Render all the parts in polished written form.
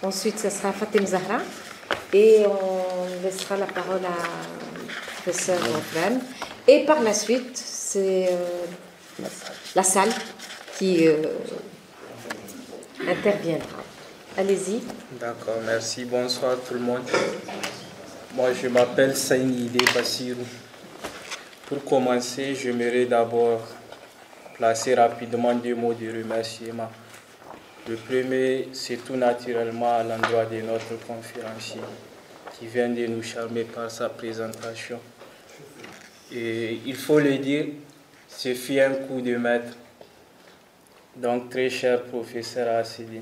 Ensuite, ce sera Fatim Zahra. Et on laissera la parole à professeur Fran. Et par la suite, c'est la salle qui interviendra. Allez-y. D'accord, merci. Bonsoir tout le monde. Moi, je m'appelle Saïnide Bassirou. Pour commencer, j'aimerais d'abord placer rapidement 2 mots de remerciement. Le premier, c'est tout naturellement à l'endroit de notre conférencier qui vient de nous charmer par sa présentation. Et il faut le dire, ce fut un coup de maître. Donc, très cher professeur Assidi,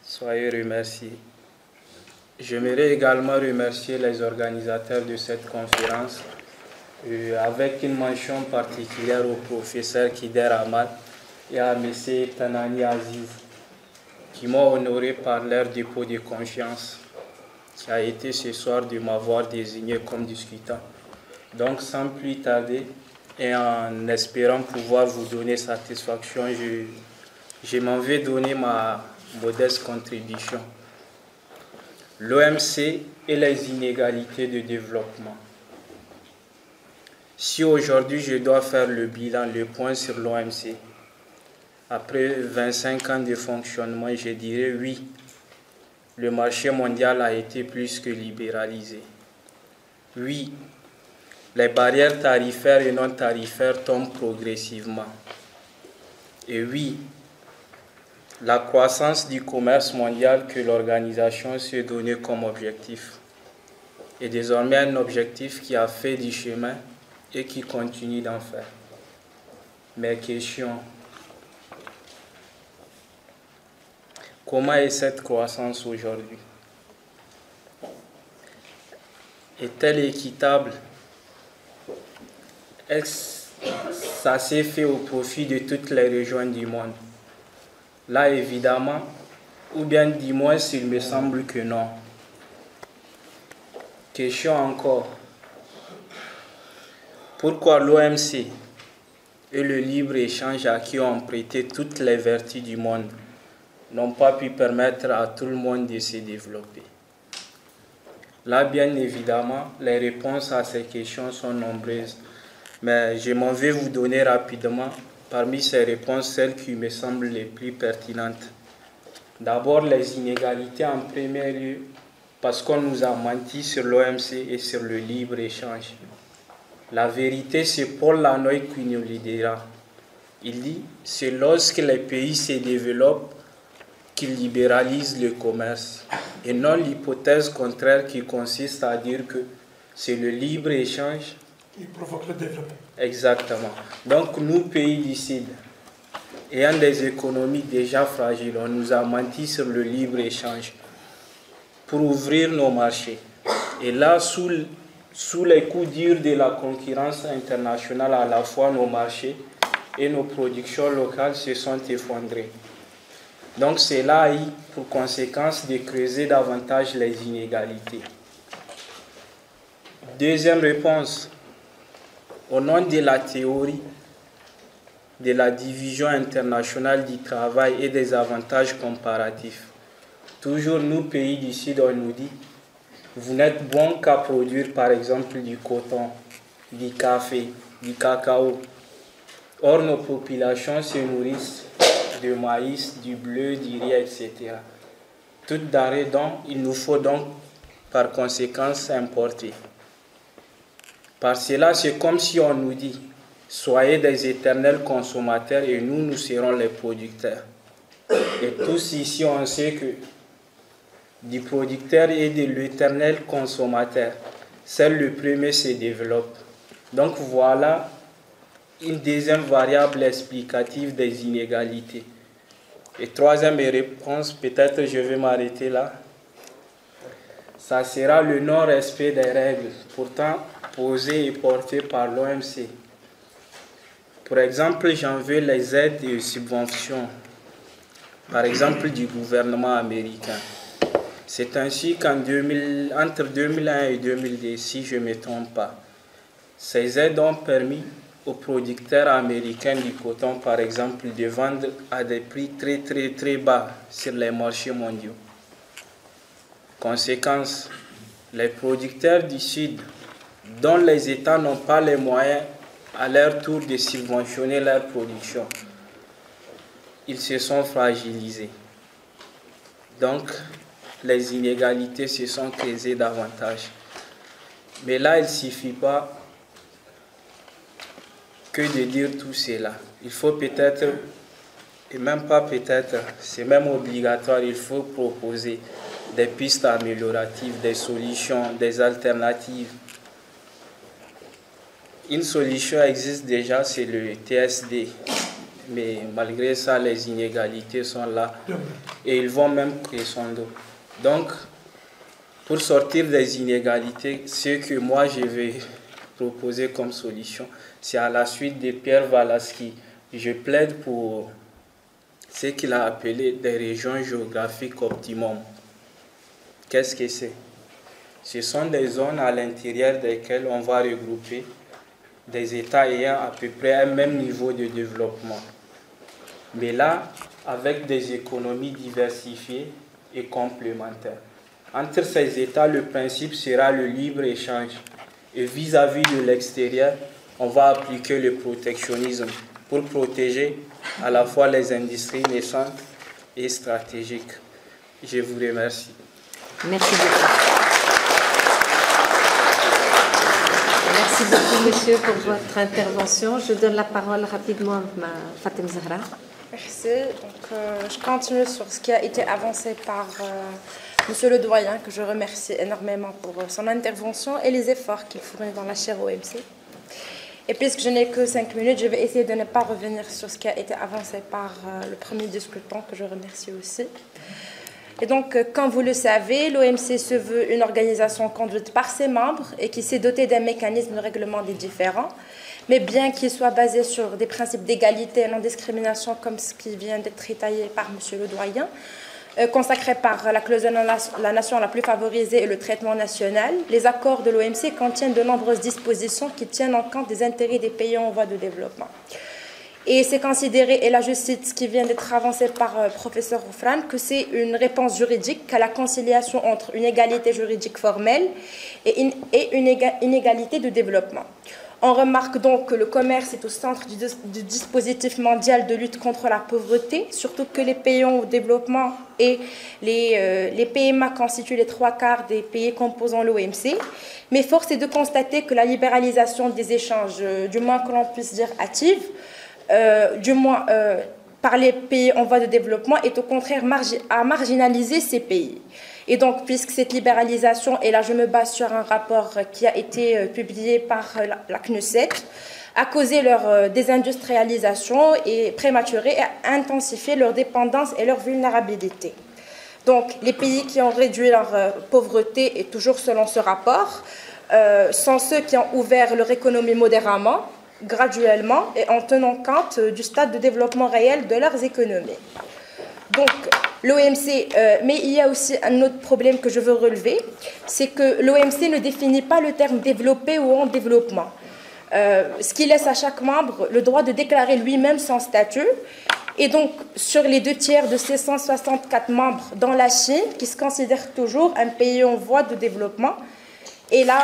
soyez remerciés. J'aimerais également remercier les organisateurs de cette conférence, avec une mention particulière au professeur Kider Ahmad et à M. Tanani Aziz, qui m'ont honoré par leur dépôt de confiance, qui a été ce soir de m'avoir désigné comme discutant. Donc, sans plus tarder, et en espérant pouvoir vous donner satisfaction, je m'en vais donner ma modeste contribution. L'OMC et les inégalités de développement. Si aujourd'hui je dois faire le bilan, le point sur l'OMC, après 25 ans de fonctionnement, je dirais oui, le marché mondial a été plus que libéralisé. Oui, les barrières tarifaires et non tarifaires tombent progressivement. Et oui, la croissance du commerce mondial que l'organisation s'est donnée comme objectif est désormais un objectif qui a fait du chemin et qui continue d'en faire. Mes questions: comment est cette croissance aujourd'hui? Est-elle équitable? Est-ce ça s'est fait au profit de toutes les régions du monde? Là, évidemment, ou bien dis-moi s'il me semble que non. Question encore: pourquoi l'OMC et le libre-échange à qui ont prêté toutes les vertus du monde n'ont pas pu permettre à tout le monde de se développer? Là, bien évidemment, les réponses à ces questions sont nombreuses, mais je m'en vais vous donner rapidement parmi ces réponses celles qui me semblent les plus pertinentes. D'abord, les inégalités en premier lieu, parce qu'on nous a menti sur l'OMC et sur le libre-échange. La vérité, c'est Paul Lanoï qui nous le dira. Il dit, c'est lorsque les pays se développent qu'ils libéralisent le commerce, et non l'hypothèse contraire qui consiste à dire que c'est le libre-échange qui provoque le développement. Exactement. Donc, nous, pays du Sud, ayant des économies déjà fragiles, on nous a menti sur le libre-échange pour ouvrir nos marchés. Et là, sous les coups durs de la concurrence internationale, à la fois nos marchés et nos productions locales se sont effondrés. Donc, cela a eu pour conséquence de creuser davantage les inégalités. Deuxième réponse: au nom de la théorie de la division internationale du travail et des avantages comparatifs, toujours nous, pays du Sud, on nous dit, vous n'êtes bon qu'à produire par exemple du coton, du café, du cacao. Or, nos populations se nourrissent de maïs, du bleu, du riz, etc. Toutes denrées dont il nous faut donc par conséquence importer. Par cela, c'est comme si on nous dit, soyez des éternels consommateurs et nous serons les producteurs. Et tous ici, on sait que du producteur et de l'éternel consommateur, seul le premier se développe. Donc voilà une deuxième variable explicative des inégalités. Et troisième réponse, peut-être je vais m'arrêter là, ça sera le non-respect des règles, pourtant posées et portées par l'OMC. Pour exemple, j'en veux les aides et subventions, par exemple du gouvernement américain. C'est ainsi qu'entre 2001 et 2010, si je ne me trompe pas, ces aides ont permis aux producteurs américains du coton, par exemple, de vendre à des prix très bas sur les marchés mondiaux. Conséquence, les producteurs du Sud, dont les États n'ont pas les moyens à leur tour de subventionner leur production, ils se sont fragilisés. Donc, les inégalités se sont creusées davantage. Mais là, il ne suffit pas que de dire tout cela. Il faut peut-être, et même pas peut-être, c'est même obligatoire, il faut proposer des pistes amélioratives, des solutions, des alternatives. Une solution existe déjà, c'est le TSD. Mais malgré ça, les inégalités sont là et ils vont même crescendo. Donc, pour sortir des inégalités, ce que moi je vais proposer comme solution, c'est à la suite de Pierre Valaski. Je plaide pour ce qu'il a appelé des régions géographiques optimum. Qu'est-ce que c'est? Ce sont des zones à l'intérieur desquelles on va regrouper des États ayant à peu près un même niveau de développement. Mais là, avec des économies diversifiées et complémentaires. Entre ces États, le principe sera le libre-échange. Et vis-à-vis de l'extérieur, on va appliquer le protectionnisme pour protéger à la fois les industries naissantes et stratégiques. Je vous remercie. Merci beaucoup. Merci beaucoup, monsieur, pour votre intervention. Je donne la parole rapidement à Fatem Zahra. Merci. Donc, je continue sur ce qui a été avancé par monsieur le doyen, que je remercie énormément pour son intervention et les efforts qu'il fournit dans la chaire OMC. Et puisque je n'ai que 5 minutes, je vais essayer de ne pas revenir sur ce qui a été avancé par le premier discutant, que je remercie aussi. Et donc, comme vous le savez, l'OMC se veut une organisation conduite par ses membres et qui s'est dotée d'un mécanisme de règlement des différends, mais bien qu'il soit basé sur des principes d'égalité et non-discrimination, comme ce qui vient d'être détaillé par monsieur le doyen, consacré par la clause de la nation la plus favorisée et le traitement national, les accords de l'OMC contiennent de nombreuses dispositions qui tiennent en compte des intérêts des pays en voie de développement. Et c'est considéré, et là je cite ce qui vient d'être avancé par professeur Oufran, que c'est une réponse juridique à la conciliation entre une égalité juridique formelle et une inégalité de développement. On remarque donc que le commerce est au centre du dispositif mondial de lutte contre la pauvreté, surtout que les pays en développement et les PMA constituent les 3/4 des pays composant l'OMC. Mais force est de constater que la libéralisation des échanges, du moins que l'on puisse dire hâtive, par les pays en voie de développement, est au contraire à marginaliser ces pays. Et donc, puisque cette libéralisation, et là je me base sur un rapport qui a été publié par la CNUSET, a causé leur désindustrialisation et prématurée et a intensifié leur dépendance et leur vulnérabilité. Donc, les pays qui ont réduit leur pauvreté, et toujours selon ce rapport, sont ceux qui ont ouvert leur économie modérément, graduellement et en tenant compte du stade de développement réel de leurs économies. Donc, l'OMC, mais il y a aussi un autre problème que je veux relever, c'est que l'OMC ne définit pas le terme développé ou en développement, ce qui laisse à chaque membre le droit de déclarer lui-même son statut. Et donc, sur les 2/3 de ces 164 membres dans la Chine, qui se considère toujours un pays en voie de développement, et là,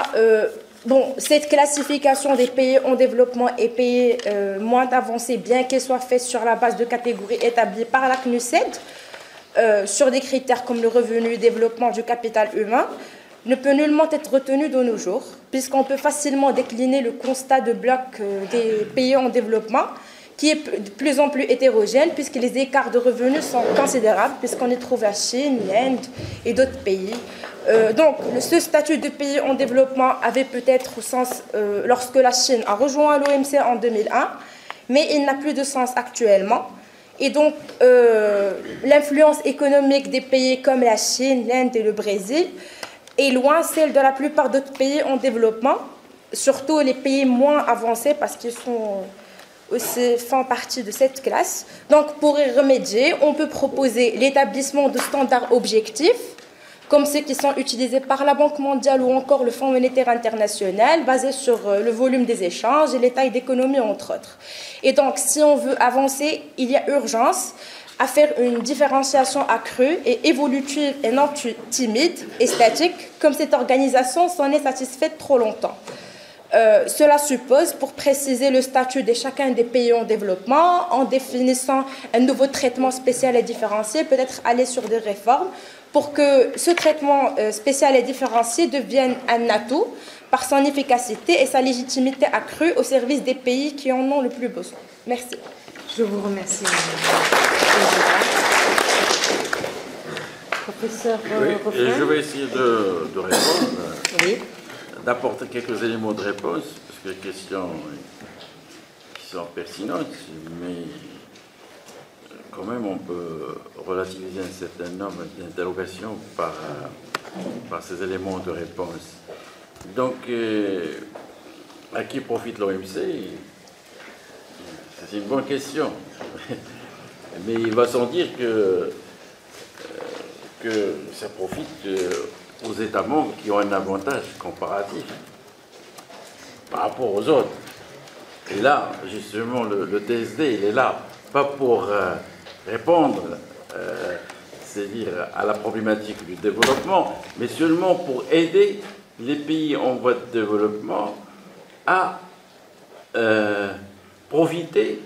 cette classification des pays en développement et pays moins avancés, bien qu'elle soit faite sur la base de catégories établies par la CNUSET, sur des critères comme le revenu, le développement du capital humain, ne peut nullement être retenue de nos jours, puisqu'on peut facilement décliner le constat de bloc des pays en développement, qui est de plus en plus hétérogène, puisque les écarts de revenus sont considérables, puisqu'on y trouve la Chine, l'Inde et d'autres pays. Donc, ce statut de pays en développement avait peut-être sens lorsque la Chine a rejoint l'OMC en 2001, mais il n'a plus de sens actuellement. Et donc, l'influence économique des pays comme la Chine, l'Inde et le Brésil est loin celle de la plupart d'autres pays en développement, surtout les pays moins avancés parce qu'ils font partie de cette classe. Donc, pour y remédier, on peut proposer l'établissement de standards objectifs, comme ceux qui sont utilisés par la Banque mondiale ou encore le Fonds monétaire international, basés sur le volume des échanges et les tailles d'économie, entre autres. Et donc, si on veut avancer, il y a urgence à faire une différenciation accrue et évolutive et non timide et statique, comme cette organisation s'en est satisfaite trop longtemps. Cela suppose, pour préciser le statut de chacun des pays en développement, en définissant un nouveau traitement spécial et différencié, peut-être aller sur des réformes, pour que ce traitement spécial et différencié devienne un atout par son efficacité et sa légitimité accrue au service des pays qui en ont le plus besoin. Merci. Je vous remercie. Professeur oui, je vais essayer de répondre, oui. D'apporter quelques éléments de réponse, parce que les questions qui sont pertinentes, mais quand même on peut relativiser un certain nombre d'interrogations par ces éléments de réponse. Donc, à qui profite l'OMC? C'est une bonne question. Mais il va sans dire que ça profite aux États membres qui ont un avantage comparatif par rapport aux autres. Et là, justement, le TSD, il est là, pas pour répondre, c'est-à-dire à la problématique du développement, mais seulement pour aider les pays en voie de développement à profiter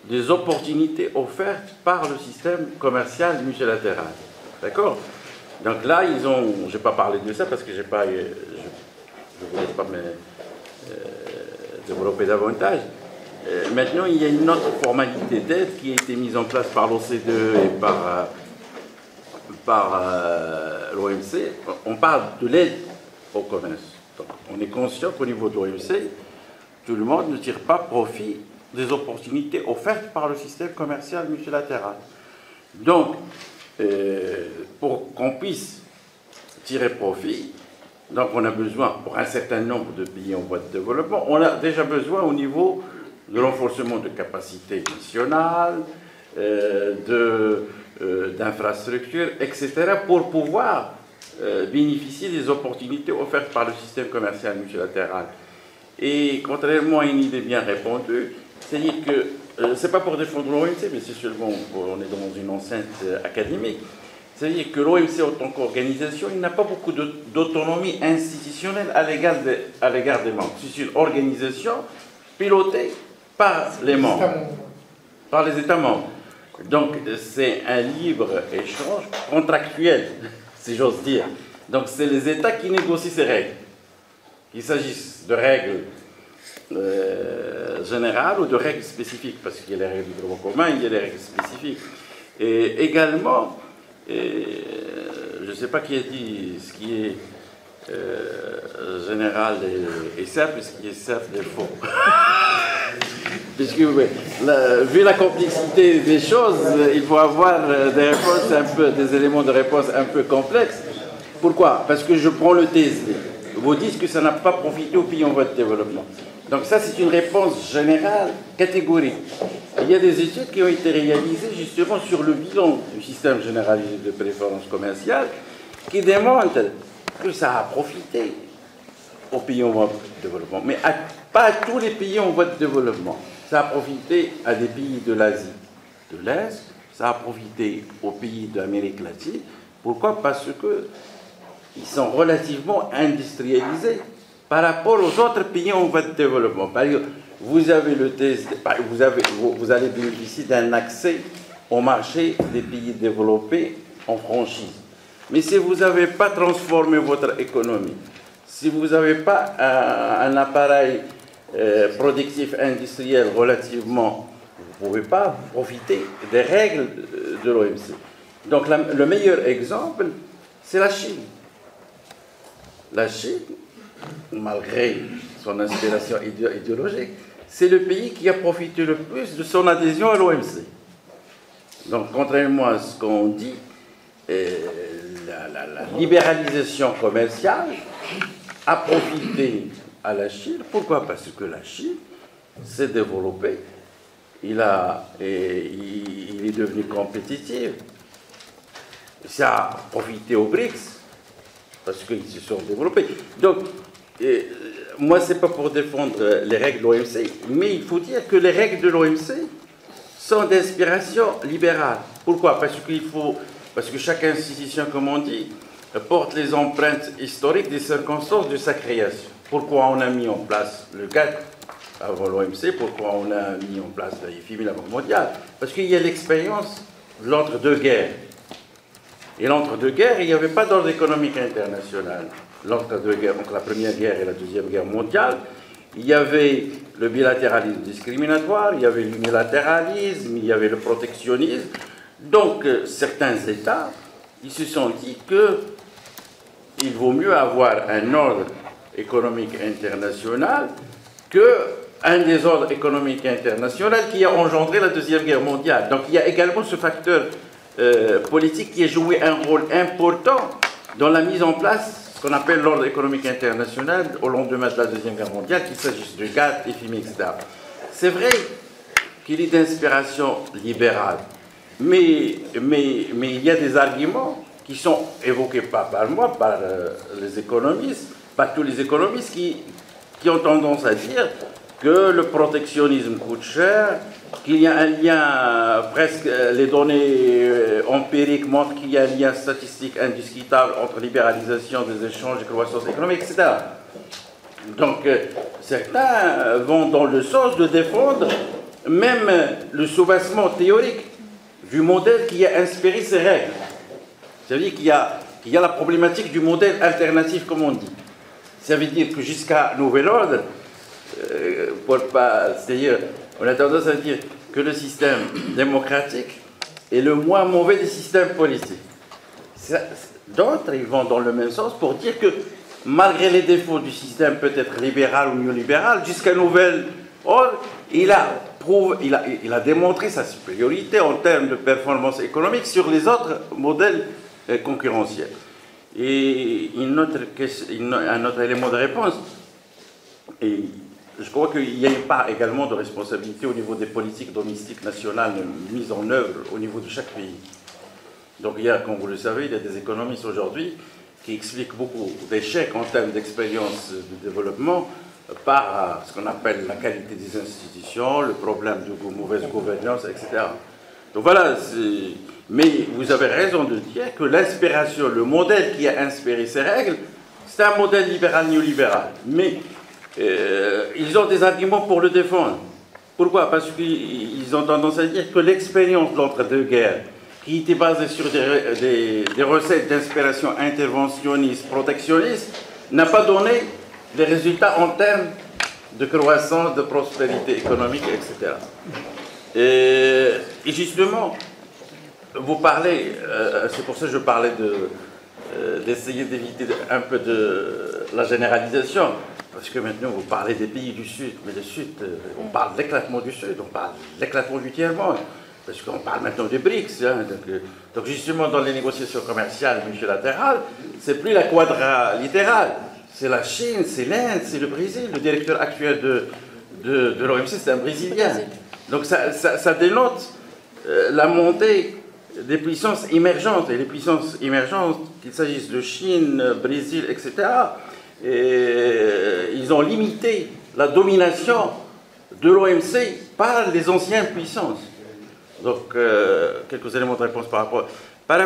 des opportunités offertes par le système commercial multilatéral. D'accord? Donc là, ils ont... Je n'ai pas parlé de ça parce que je ne voulais pas me développer davantage. Maintenant, il y a une autre formalité d'aide qui a été mise en place par l'OCDE et par l'OMC. On parle de l'aide au commerce. Donc, on est conscient qu'au niveau de l'OMC, tout le monde ne tire pas profit des opportunités offertes par le système commercial multilatéral. Donc, pour qu'on puisse tirer profit, donc on a besoin, pour un certain nombre de pays en voie de développement, on a déjà besoin au niveau de renforcement de capacités nationales, d'infrastructures, etc., pour pouvoir bénéficier des opportunités offertes par le système commercial multilatéral. Et contrairement à une idée bien répandue, c'est-à-dire que ce n'est pas pour défendre l'OMC, mais c'est seulement, on est dans une enceinte académique, c'est-à-dire que l'OMC en tant qu'organisation, il n'a pas beaucoup d'autonomie institutionnelle à l'égard des membres. C'est une organisation pilotée par les membres, par les États membres. Donc c'est un libre-échange contractuel, si j'ose dire. Donc c'est les États qui négocient ces règles. Qu'il s'agisse de règles générales ou de règles spécifiques, parce qu'il y a les règles du droit commun, il y a les règles spécifiques. Et également, je ne sais pas qui a dit ce qui est général et simple, et ce qui est simple et faux. Puisque, vu la complexité des choses, il faut avoir des éléments de réponse un peu complexes. Pourquoi? Parce que je prends le TSD. Vous dites que ça n'a pas profité aux pays en voie de développement. Donc ça, c'est une réponse générale, catégorique. Il y a des études qui ont été réalisées justement sur le bilan du système généralisé de préférence commerciale qui démontrent que ça a profité aux pays en voie de développement, mais pas à tous les pays en voie de développement. Ça a profité à des pays de l'Asie de l'Est, ça a profité aux pays d'Amérique latine. Pourquoi? Parce que ils sont relativement industrialisés par rapport aux autres pays en voie de développement. Par exemple, vous avez le TSD, vous allez bénéficier d'un accès au marché des pays développés en franchise. Mais si vous n'avez pas transformé votre économie, si vous n'avez pas un appareil productif industriel relativement, vous ne pouvez pas profiter des règles de l'OMC. Donc le meilleur exemple, c'est la Chine. La Chine, malgré son inspiration idéologique, c'est le pays qui a profité le plus de son adhésion à l'OMC. Donc, contrairement à ce qu'on dit, la libéralisation commerciale a profité à la Chine. Pourquoi? Parce que la Chine s'est développée. Il est devenu compétitif. Ça a profité aux BRICS, parce qu'ils se sont développés. Donc, moi, ce n'est pas pour défendre les règles de l'OMC, mais il faut dire que les règles de l'OMC sont d'inspiration libérale. Pourquoi? Parce que chaque institution, comme on dit, porte les empreintes historiques des circonstances de sa création. Pourquoi on a mis en place le GATT avant l'OMC? Pourquoi on a mis en place la FMI, la Banque mondiale? Parce qu'il y a l'expérience de l'entre-deux-guerres. Et l'entre-deux-guerres, il n'y avait pas d'ordre économique international. L'entre-deux-guerres, entre la Première Guerre et la Deuxième Guerre mondiale, il y avait le bilatéralisme discriminatoire, il y avait l'unilatéralisme, il y avait le protectionnisme. Donc, certains États, ils se sont dit qu'il vaut mieux avoir un ordre économique international qu'un des ordres économiques internationaux qui a engendré la Deuxième Guerre mondiale. Donc, il y a également ce facteur politique qui a joué un rôle important dans la mise en place ce qu'on appelle l'ordre économique international au lendemain de la Deuxième Guerre mondiale, qu'il s'agisse de GATT, FMI, etc. C'est vrai qu'il est d'inspiration libérale, mais il y a des arguments qui sont évoqués pas par moi, par les économistes, par tous les économistes qui ont tendance à dire que le protectionnisme coûte cher, qu'il y a un lien, presque les données empiriques montrent qu'il y a un lien statistique indiscutable entre libéralisation des échanges et croissance économique, etc. Donc, certains vont dans le sens de défendre même le soubassement théorique du modèle qui a inspiré ces règles. C'est-à-dire qu'il y a la problématique du modèle alternatif, comme on dit. Ça veut dire que jusqu'à nouvel ordre, c'est-à-dire, on a tendance à dire que le système démocratique est le moins mauvais des systèmes politiques. D'autres, ils vont dans le même sens pour dire que malgré les défauts du système peut-être libéral ou néolibéral, jusqu'à nouvel ordre, il a démontré sa supériorité en termes de performance économique sur les autres modèles concurrentiels. Et un autre élément de réponse, et je crois qu'il y a une part également de responsabilité au niveau des politiques domestiques nationales mises en œuvre au niveau de chaque pays. Donc il y a, comme vous le savez, il y a des économistes aujourd'hui qui expliquent beaucoup d'échecs en termes d'expérience de développement par ce qu'on appelle la qualité des institutions, le problème de mauvaise gouvernance, etc. Donc voilà, mais vous avez raison de dire que l'inspiration, le modèle qui a inspiré ces règles, c'est un modèle libéral-néolibéral. Mais ils ont des arguments pour le défendre. Pourquoi? Parce qu'ils ont tendance à dire que l'expérience de l'entre-deux-guerres, qui était basée sur des recettes d'inspiration interventionniste, protectionniste, n'a pas donné des résultats en termes de croissance, de prospérité économique, etc. Et justement, vous parlez, c'est pour ça que je parlais d'essayer d'éviter un peu de la généralisation, parce que maintenant vous parlez des pays du Sud, mais le Sud, on parle de l'éclatement du Sud, on parle de l'éclatement du tiers-monde, parce qu'on parle maintenant des BRICS. Hein, donc justement, dans les négociations commerciales multilatérales, c'est plus la quadralatérale, c'est la Chine, c'est l'Inde, c'est le Brésil. Le directeur actuel de l'OMC, c'est un Brésilien. Donc ça dénote la montée des puissances émergentes. Et les puissances émergentes, qu'il s'agisse de Chine, Brésil, etc., ils ont limité la domination de l'OMC par les anciennes puissances. Donc, quelques éléments de réponse par rapport à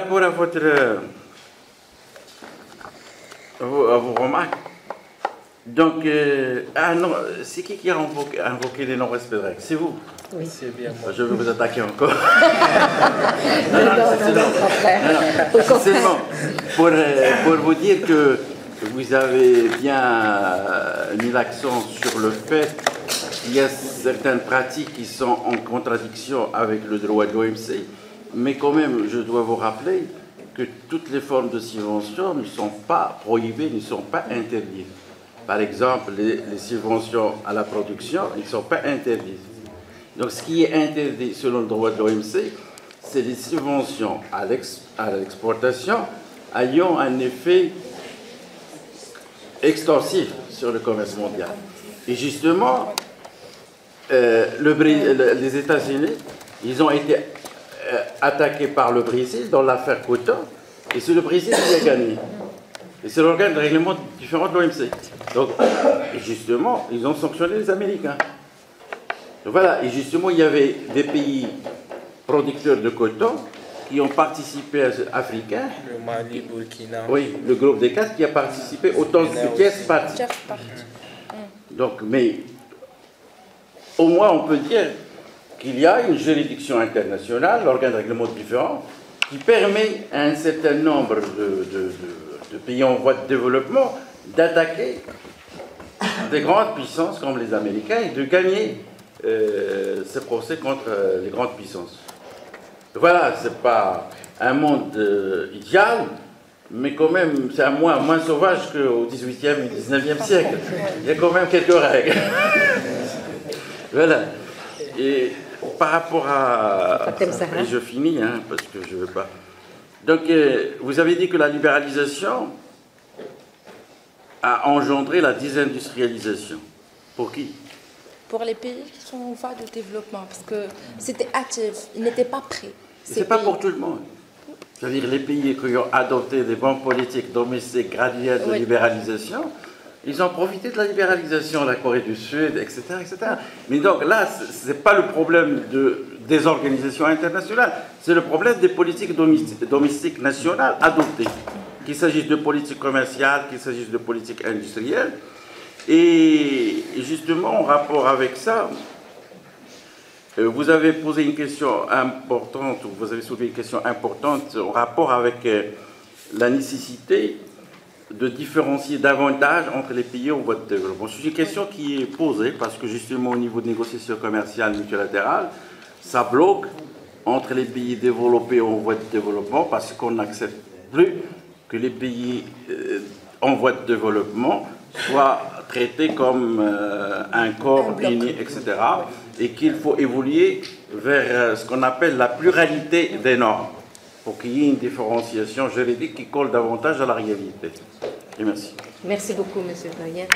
vos remarques. Donc, c'est qui a invoqué les non-respects de règles? C'est vous? Oui. C'est bien moi. Je vais vous attaquer encore. Au Seulement, pour vous dire que vous avez bien mis l'accent sur le fait qu'il y a certaines pratiques qui sont en contradiction avec le droit de l'OMC, mais quand même, je dois vous rappeler que toutes les formes de subventions ne sont pas prohibées, ne sont pas interdites. Par exemple, les subventions à la production ne sont pas interdites. Donc, ce qui est interdit selon le droit de l'OMC, c'est les subventions à l'exportation ayant un effet extensif sur le commerce mondial. Et justement, les États-Unis, ils ont été attaqués par le Brésil dans l'affaire Coton, et c'est le Brésil qui a gagné. Et c'est l'organe de règlement différent de l'OMC. Donc, justement, ils ont sanctionné les Américains. Voilà, et justement, il y avait des pays producteurs de coton qui ont participé africains. Le Mali, Burkina. Oui, le groupe des 4 qui a participé autant de tierces parties. Donc, mais au moins on peut dire qu'il y a une juridiction internationale, l'organe de règlement différent, qui permet à un certain nombre de pays en voie de développement d'attaquer des grandes puissances comme les Américains et de gagner ces procès contre les grandes puissances. Voilà, ce n'est pas un monde idéal, mais quand même, c'est un moins sauvage qu'au XVIIIe et XIXe siècle. Il y a quand même quelques règles. Voilà. Et par rapport à... Et je finis, hein, parce que je ne veux pas... Donc, vous avez dit que la libéralisation a engendré la désindustrialisation. Pour qui? Pour les pays qui sont en voie de développement, parce que c'était hâtif, ils n'étaient pas prêts. Ce n'est pas pour tout le monde. C'est-à-dire les pays qui ont adopté des bonnes politiques domestiques graduelles de libéralisation, ils ont profité de la libéralisation, la Corée du Sud, etc. etc. Mais donc là, ce n'est pas le problème des organisations internationales, c'est le problème des politiques domestiques nationales adoptées. Qu'il s'agisse de politique commerciale, qu'il s'agisse de politique industrielle. Et justement, en rapport avec ça, vous avez posé une question importante, ou vous avez soulevé une question importante en rapport avec la nécessité de différencier davantage entre les pays en voie de développement. C'est une question qui est posée parce que justement au niveau de négociations commerciales multilatérales, ça bloque entre les pays développés en voie de développement parce qu'on n'accepte plus que les pays en voie de développement soient traités comme un corps uni, etc. Et qu'il faut évoluer vers ce qu'on appelle la pluralité des normes pour qu'il y ait une différenciation juridique qui colle davantage à la réalité. Et merci. Merci beaucoup, M. Vaillant.